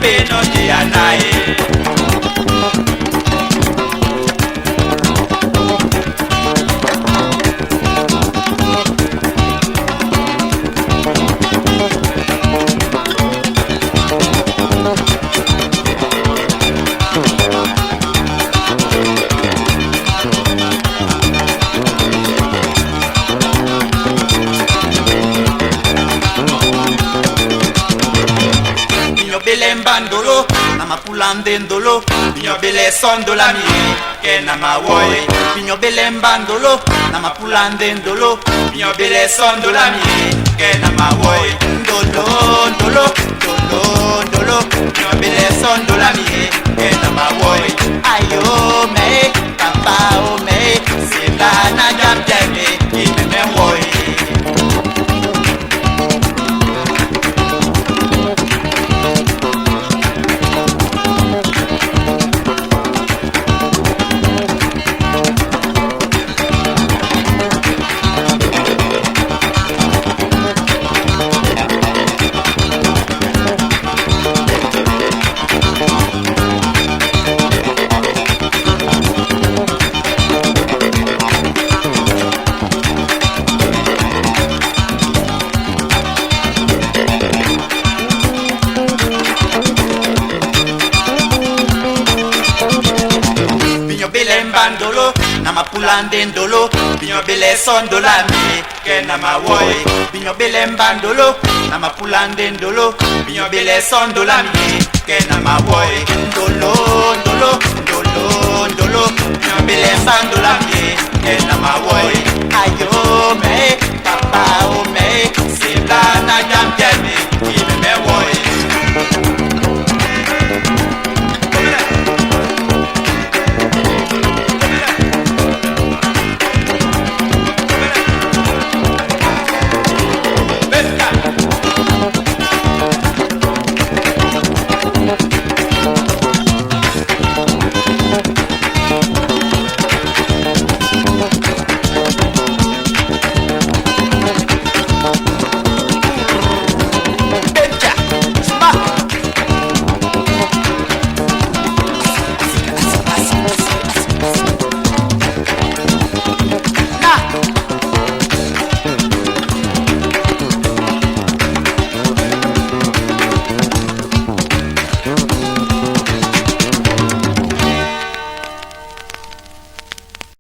peno dia nae. Bele mbandolo, na mapulande ndolo, binyo bele sondola mi, ke na mawoy. Binyo bele mbandolo, na mapulande ndolo, binyo bele sondola mi, ke na mawoy. Ndolo, ndolo, ndolo, ndolo, binyo bele sondola mi, ke na mawoy. Ayo me, papa o me, sila na jam jame, ime me woy. Mbandolo, na mapulande ndolo, binyo bele sondola mi, ke na mawoy. Binyo bele mbandolo, na mapulande ndolo, binyo bele sondola mi, ke na mawoy. Ndolo, ndolo, ndolo, ndolo, binyo bele sondola mi, ke na mawoy. Ayo me, papa o me.